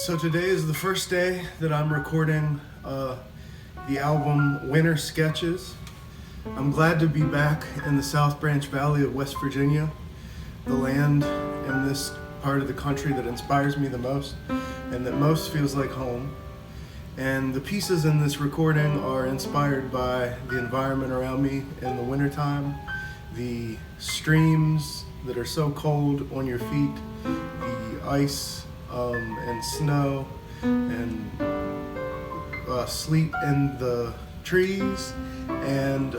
So today is the first day that I'm recording the album Winter Sketches. I'm glad to be back in the South Branch Valley of West Virginia, the land in this part of the country that inspires me the most and that most feels like home. And the pieces in this recording are inspired by the environment around me in the wintertime, the streams that are so cold on your feet, the ice and snow and sleet in the trees, and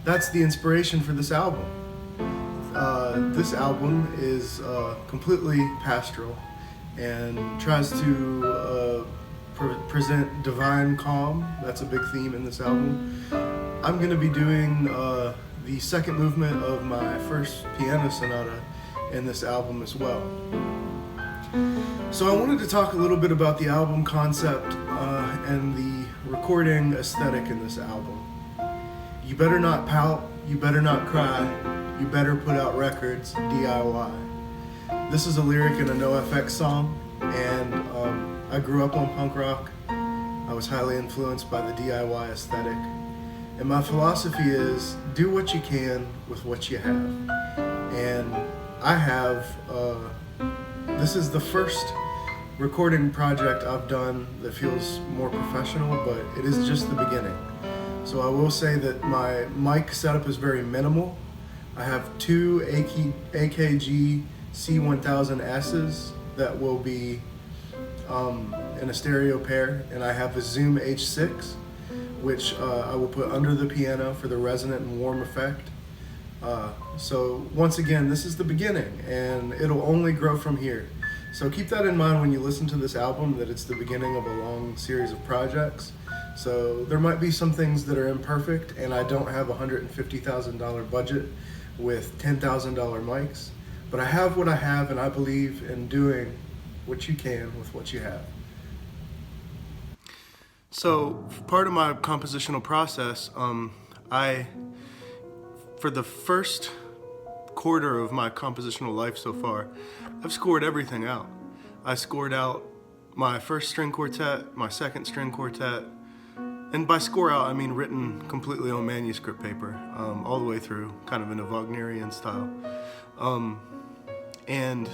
that's the inspiration for this album. This album is completely pastoral and tries to present divine calm. That's a big theme in this album. I'm going to be doing the second movement of my first piano sonata in this album as well. So I wanted to talk a little bit about the album concept and the recording aesthetic in this album. You better not pout, you better not cry, you better put out records, DIY. This is a lyric in a NoFX song, and I grew up on punk rock. I was highly influenced by the DIY aesthetic. And my philosophy is do what you can with what you have. And I have, this is the first recording project I've done that feels more professional, but it is just the beginning. So I will say that my mic setup is very minimal. I have two AKG C1000S's that will be in a stereo pair, and I have a Zoom H6, which I will put under the piano for the resonant and warm effect. So once again, this is the beginning, and it'll only grow from here. So keep that in mind when you listen to this album, that it's the beginning of a long series of projects. So there might be some things that are imperfect, and I don't have a $150,000 budget with $10,000 mics, but I have what I have, and I believe in doing what you can with what you have. So part of my compositional process, for the first quarter of my compositional life so far, I've scored everything out. I scored out my first string quartet, my second string quartet, and by score out I mean written completely on manuscript paper, all the way through, kind of in a Wagnerian style. And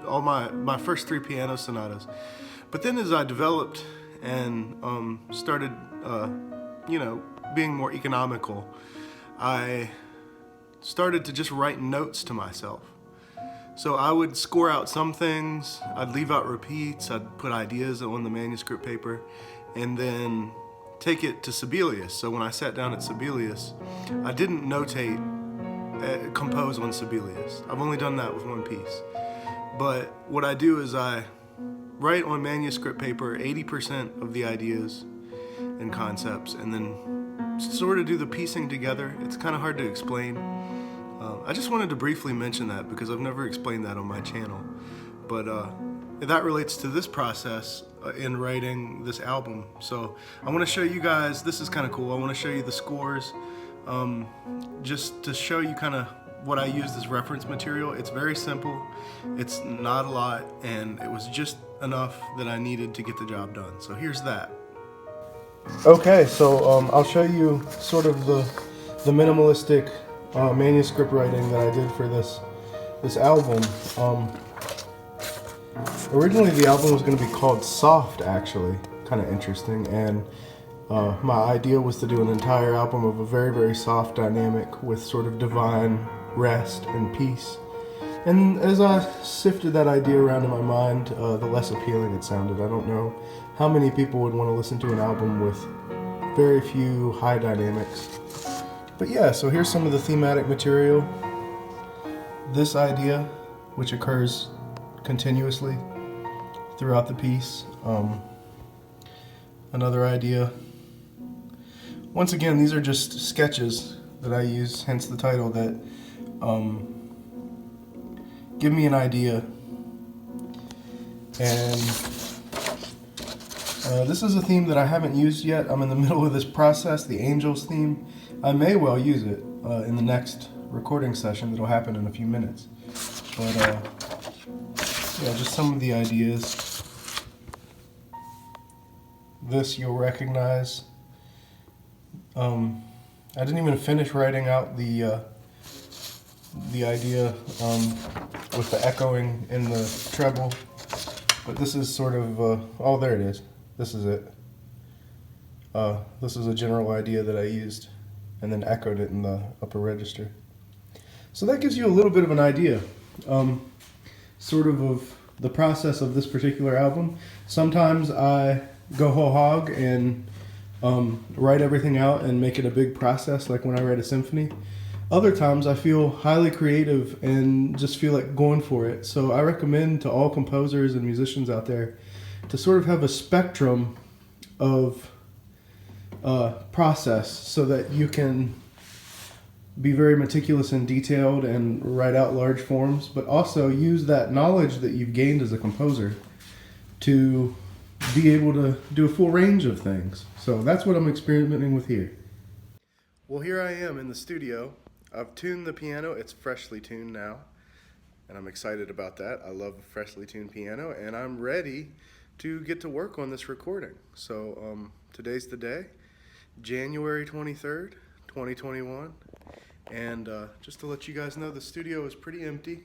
all my first three piano sonatas. But then as I developed and started, being more economical, I started to just write notes to myself. So I would score out some things, I'd leave out repeats, I'd put ideas on the manuscript paper, and then take it to Sibelius. So when I sat down at Sibelius, I didn't notate, compose on Sibelius. I've only done that with one piece. But what I do is I write on manuscript paper 80% of the ideas and concepts, and then sort of do the piecing together. It's kind of hard to explain. I just wanted to briefly mention that because I've never explained that on my channel. But that relates to this process in writing this album. So I want to show you guys, this is kind of cool. I want to show you the scores just to show you kind of what I used as reference material. It's very simple, it's not a lot, and it was just enough that I needed to get the job done. So here's that. Okay, so I'll show you sort of the minimalistic manuscript writing that I did for this album. Originally the album was going to be called Soft, actually, kind of interesting, and my idea was to do an entire album of a very, very soft dynamic with sort of divine rest and peace. And as I sifted that idea around in my mind, the less appealing it sounded. I don't know how many people would want to listen to an album with very few high dynamics. But yeah, so here's some of the thematic material. This idea, which occurs continuously throughout the piece. Another idea. Once again, these are just sketches that I use, hence the title, that give me an idea. And this is a theme that I haven't used yet. I'm in the middle of this process, the Angels theme. I may well use it in the next recording session that'll happen in a few minutes. But yeah, just some of the ideas. This you'll recognize. I didn't even finish writing out the idea with the echoing in the treble, but this is sort of, oh, there it is. This is it. This is a general idea that I used and then echoed it in the upper register. So that gives you a little bit of an idea, sort of the process of this particular album. Sometimes I go whole hog and write everything out and make it a big process, like when I write a symphony. Other times I feel highly creative and just feel like going for it. So I recommend to all composers and musicians out there to sort of have a spectrum of process so that you can be very meticulous and detailed and write out large forms, but also use that knowledge that you've gained as a composer to be able to do a full range of things. So that's what I'm experimenting with here. Well, here I am in the studio. I've tuned the piano. It's freshly tuned now, and I'm excited about that. I love a freshly tuned piano, and I'm ready to get to work on this recording. So today's the day, January 23rd, 2021. And just to let you guys know, the studio is pretty empty.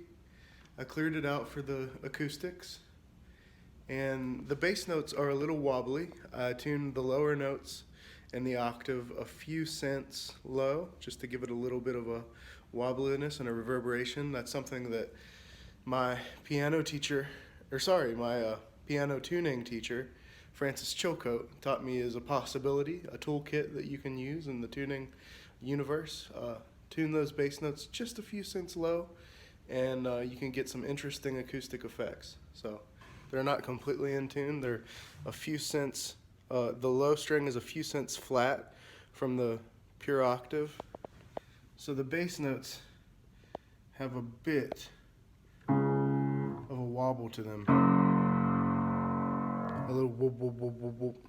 I cleared it out for the acoustics. And the bass notes are a little wobbly. I tuned the lower notes and the octave a few cents low, just to give it a little bit of a wobbliness and a reverberation. That's something that my piano teacher, my piano tuning teacher, Francis Chilcote, taught me as a possibility, a toolkit that you can use in the tuning universe. Tune those bass notes just a few cents low, and you can get some interesting acoustic effects. So they're not completely in tune. They're a few cents. The low string is a few cents flat from the pure octave. So the bass notes have a bit of a wobble to them. A little whoop, whoop, whoop, whoop, whoop.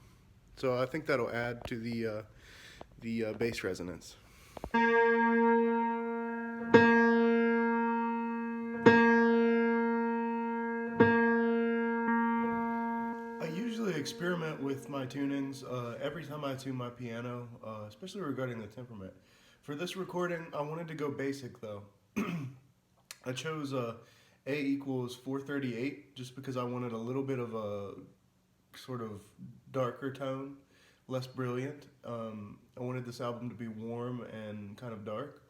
So I think that'll add to the bass resonance. I usually experiment with my tunings every time I tune my piano, especially regarding the temperament. For this recording, I wanted to go basic though. I chose A equals 438 just because I wanted a little bit of a sort of darker tone, less brilliant. I wanted this album to be warm and kind of dark.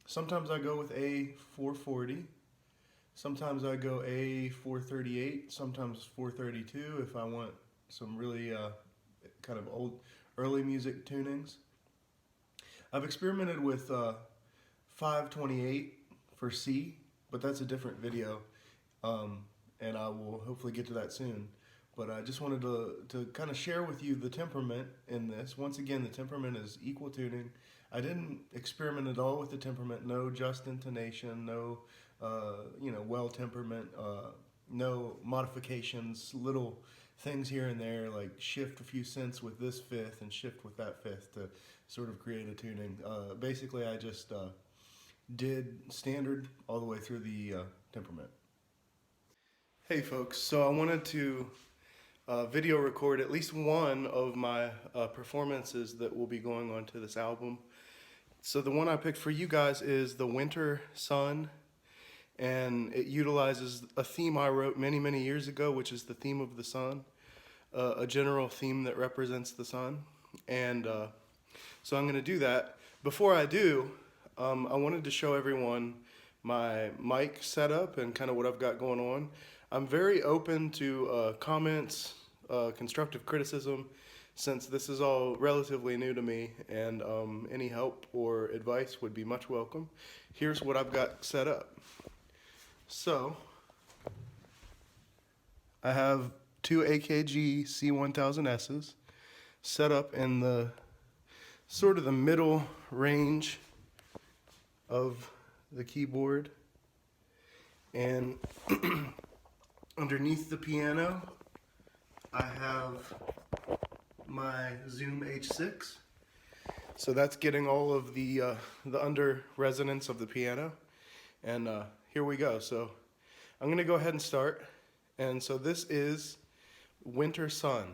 Sometimes I go with A 440. Sometimes I go A 438, sometimes 432 if I want some really kind of old, early music tunings. I've experimented with 528 for C, but that's a different video, and I will hopefully get to that soon. But I just wanted to kind of share with you the temperament in this. Once again, the temperament is equal tuning. I didn't experiment at all with the temperament, no just intonation, no well temperament, no modifications, little things here and there, like shift a few cents with this fifth and shift with that fifth to sort of create a tuning. Basically, I just did standard all the way through the temperament. Hey folks, so I wanted to video record at least one of my performances that will be going on to this album. So the one I picked for you guys is The Winter Sun, and it utilizes a theme I wrote many, many years ago, which is the theme of the sun, a general theme that represents the sun. And so I'm going to do that. Before I do, I wanted to show everyone my mic setup and kind of what I've got going on. I'm very open to comments, constructive criticism, since this is all relatively new to me, and any help or advice would be much welcome. Here's what I've got set up. So, I have two AKG C1000S's set up in the sort of the middle range of the keyboard, and underneath the piano I have my Zoom H6, so that's getting all of the under resonance of the piano. And here we go. So I'm going to go ahead and start. And so this is Winter Sun.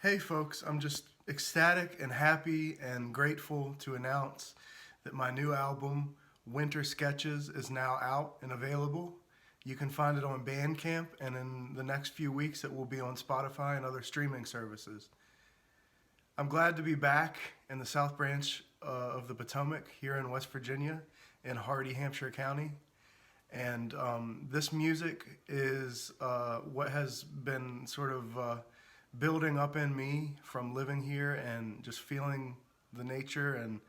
Hey folks, I'm just ecstatic and happy and grateful to announce that my new album, Winter Sketches, is now out and available. You can find it on Bandcamp, and in the next few weeks it will be on Spotify and other streaming services. I'm glad to be back in the South Branch of the Potomac here in West Virginia in Hardy, Hampshire County. And this music is what has been sort of building up in me from living here and just feeling the nature and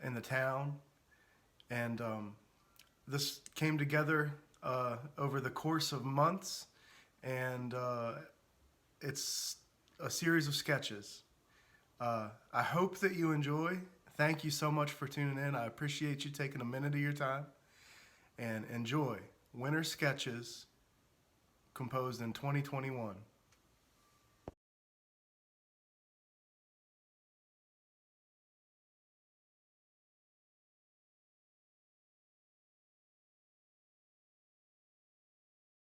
in the town. And this came together over the course of months, and it's a series of sketches. I hope that you enjoy. Thank you so much for tuning in. I appreciate you taking a minute of your time, and enjoy Winter Sketches, composed in 2021.